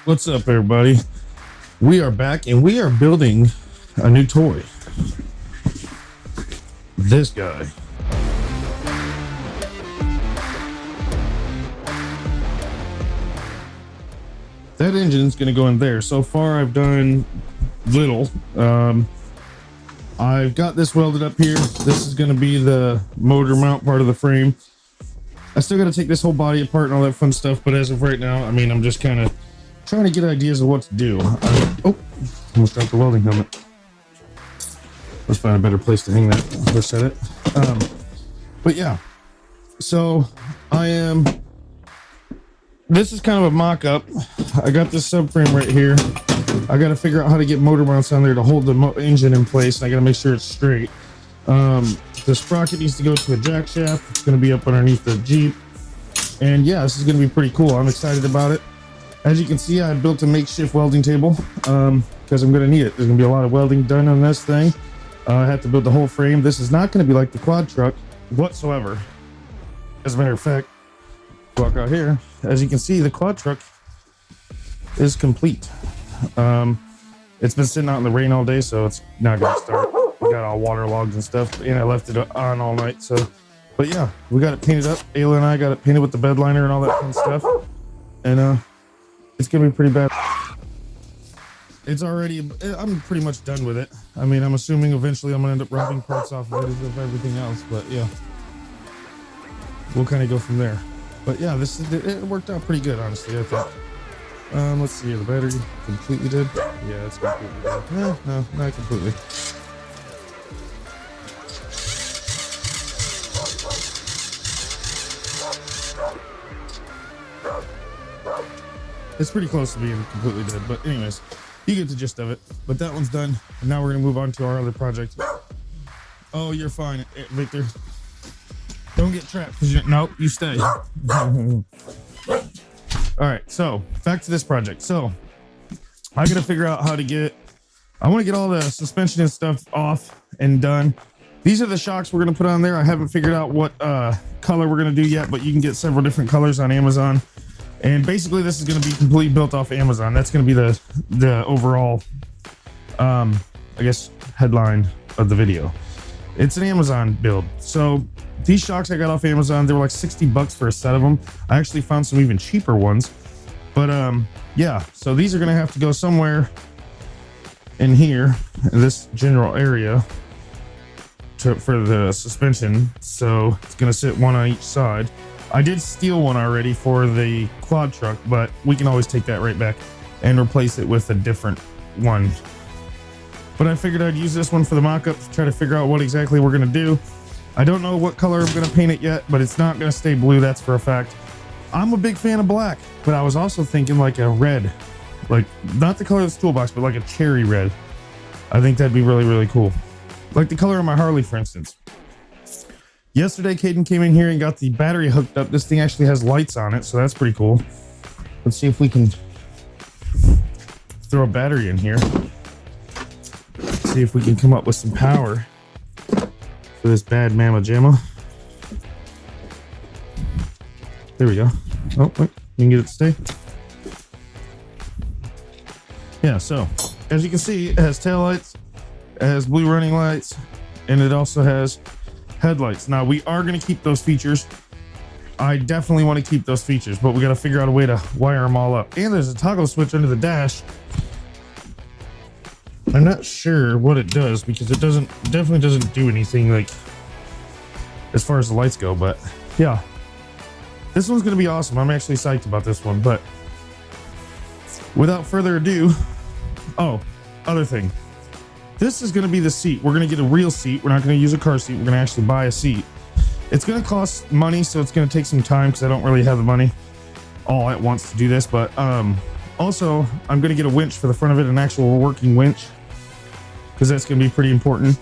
What's up, everybody? We are back and we are building a new toy. This guy. That engine's going to go in there. So far, I've done little. I've got this welded up here. This is going to be the motor mount part of the frame. I still got to take this whole body apart and all that fun stuff. But as of right now, I mean, I'm just kind of trying to get ideas of what to do. Almost dropped the welding helmet. Let's find a better place to hang that or set it. But yeah, so this is kind of a mock-up. I got this subframe right here. I got to figure out how to get motor mounts on there to hold the engine in place. I got to make sure it's straight. The sprocket needs to go to a jack shaft. It's going to be up underneath the Jeep. And yeah, this is going to be pretty cool. I'm excited about it. As you can see, I built a makeshift welding table because I'm going to need it. There's going to be a lot of welding done on this thing. I have to build the whole frame. This is not going to be like the quad truck whatsoever. As a matter of fact, walk out here. As you can see, the quad truck is complete. It's been sitting out in the rain all day, so it's not going to start. We got all waterlogged and stuff, and I left it on all night. So, but yeah, we got it painted up. Ayla and I got it painted with the bed liner and all that fun stuff. And it's gonna be pretty bad. It's already, I'm pretty much done with it. I mean, I'm assuming eventually I'm gonna end up robbing parts off of it as of everything else, but yeah, we'll kind of go from there. But yeah, it worked out pretty good, honestly, I think. Let's see here, the battery completely dead. Yeah, it's completely dead. No, not completely. It's pretty close to being completely dead, but anyways, you get the gist of it. But that one's done, and now we're gonna move on to our other project. Oh, you're fine, Victor. Don't get trapped, nope, you stay. All right, so back to this project. So I gotta figure out how to I want to get all the suspension and stuff off and done. These are the shocks we're gonna put on there. I haven't figured out what color we're gonna do yet, but you can get several different colors on Amazon. And basically this is going to be completely built off Amazon. That's going to be the overall, I guess, headline of the video. It's an Amazon build. So these shocks I got off Amazon, they were like $60 for a set of them. I actually found some even cheaper ones. But yeah, so these are going to have to go somewhere in here, in this general area for the suspension. So it's going to sit one on each side. I did steal one already for the quad truck, but we can always take that right back and replace it with a different one. But I figured I'd use this one for the mock-up to try to figure out what exactly we're going to do. I don't know what color I'm going to paint it yet, but it's not going to stay blue, that's for a fact. I'm a big fan of black, but I was also thinking like a red. Like, not the color of this toolbox, but like a cherry red. I think that'd be really, really cool. Like the color of my Harley, for instance. Yesterday, Caden came in here and got the battery hooked up. This thing actually has lights on it, so that's pretty cool. Let's see if we can throw a battery in here. See if we can come up with some power for this bad mamma jamma. There we go. Oh, wait, you can get it to stay. Yeah, so as you can see, it has taillights, it has blue running lights, and it also has headlights. Now we are going to keep those features. I definitely want to keep those features, but we got to figure out a way to wire them all up. And there's a toggle switch under the dash. I'm not sure what it does because it definitely doesn't do anything like as far as the lights go, but yeah, this one's going to be awesome. I'm actually psyched about this one, but without further ado, other thing. This is going to be the seat. We're going to get a real seat. We're not going to use a car seat. We're going to actually buy a seat. It's going to cost money, so it's going to take some time because I don't really have the money all at once to do this. But also, I'm going to get a winch for the front of it, an actual working winch, because that's going to be pretty important.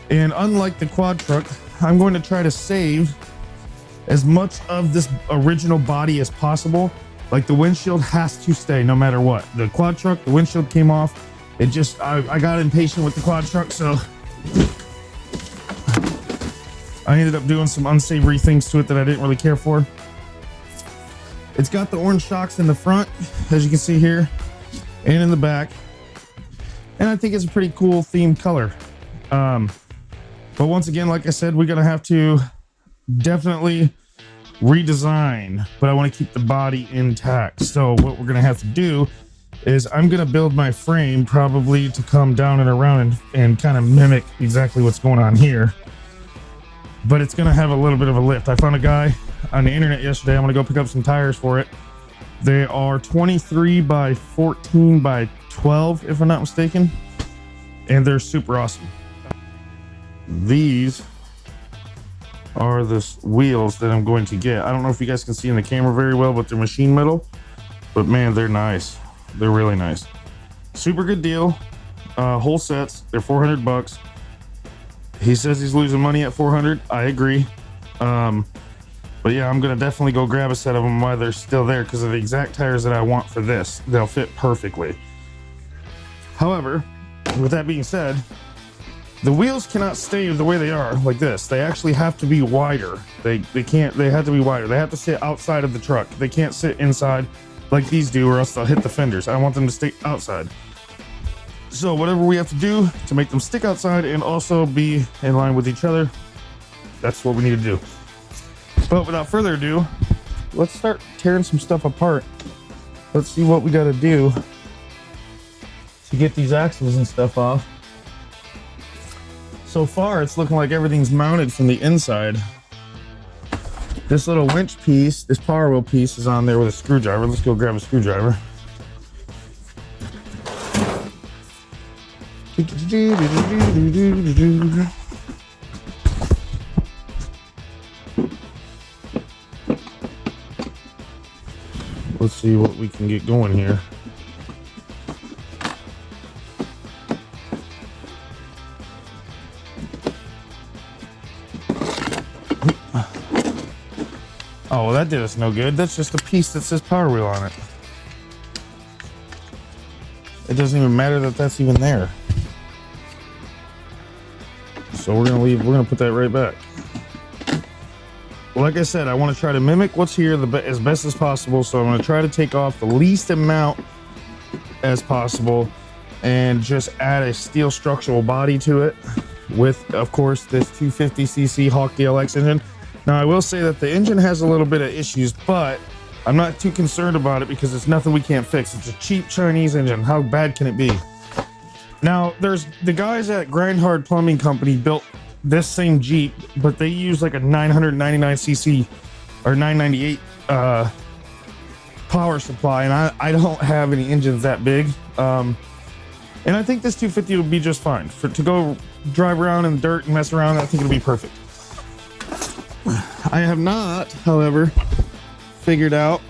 And unlike the quad truck, I'm going to try to save as much of this original body as possible. Like the windshield has to stay no matter what. The quad truck, the windshield came off. It just, I got impatient with the quad truck, so I ended up doing some unsavory things to it that I didn't really care for. It's got the orange shocks in the front, as you can see here. and in the back. And I think it's a pretty cool themed color. But once again, like I said, we're gonna have to definitely redesign, but I want to keep the body intact. So what we're gonna have to do is I'm gonna build my frame probably to come down and around and kind of mimic exactly what's going on here. But it's gonna have a little bit of a lift. I found a guy on the internet yesterday. I'm gonna go pick up some tires for it. They are 23 by 14 by 12, if I'm not mistaken, and they're super awesome. These are the wheels that I'm going to get. I don't know if you guys can see in the camera very well, but they're machine metal. But man, they're nice. They're really nice. Super good deal. Whole sets. They're 400 bucks. He says he's losing money at 400. I agree. But yeah, I'm gonna definitely go grab a set of them while they're still there, because of the exact tires that I want for this. They'll fit perfectly. However, with that being said, the wheels cannot stay the way they are like this. They actually have to be wider. They have to be wider. They have to sit outside of the truck. They can't sit inside like these do, or else they'll hit the fenders. I want them to stay outside. So whatever we have to do to make them stick outside and also be in line with each other, that's what we need to do. But without further ado, let's start tearing some stuff apart. Let's see what we got to do to get these axles and stuff off. So far, it's looking like everything's mounted from the inside. This little winch piece, this power wheel piece, is on there with a screwdriver. Let's go grab a screwdriver. Let's see what we can get going here. Oh, well, that did us no good. That's just a piece that says power wheel on it. It doesn't even matter that that's even there. So we're gonna put that right back. Like I said, I want to try to mimic what's here as best as possible. So I'm gonna try to take off the least amount as possible and just add a steel structural body to it with, of course, this 250cc Hawk DLX engine. Now, I will say that the engine has a little bit of issues, but I'm not too concerned about it because it's nothing we can't fix. It's a cheap Chinese engine. How bad can it be? Now, there's the guys at Grindhard Plumbing Company built this same Jeep, but they use like a 999cc or 998 power supply, and I don't have any engines that big. And I think this 250 would be just fine to go drive around in the dirt and mess around. I think it'll be perfect. I have not, however, figured out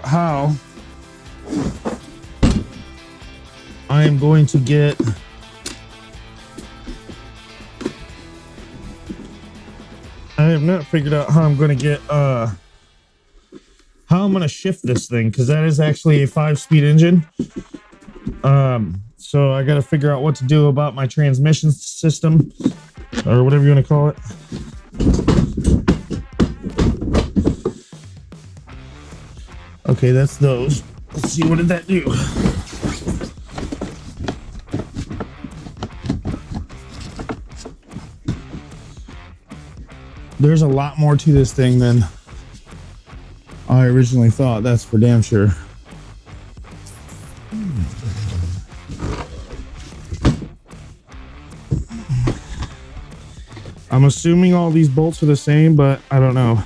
how I am going to get how I'm going to get how I'm going to shift this thing, because that is actually a 5-speed engine. So I got to figure out what to do about my transmission system, or whatever you want to call it. Okay, that's those. Let's see, what did that do? There's a lot more to this thing than I originally thought, that's for damn sure. I'm assuming all these bolts are the same, but I don't know.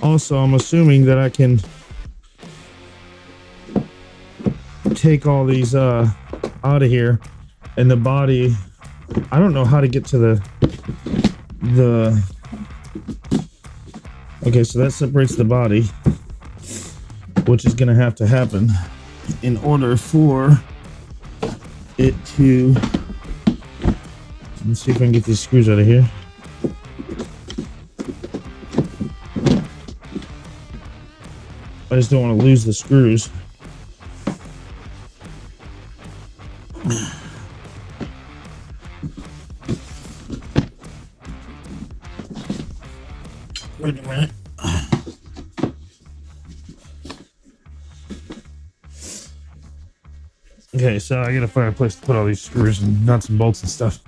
Also, I'm assuming that I can take all these out of here, and the body, I don't know how to get to the okay, so that separates the body, which is gonna have to happen in order for it to, let's see if I can get these screws out of here. I just don't want to lose the screws. Wait a minute. Okay, so I gotta find a place to put all these screws and nuts and bolts and stuff.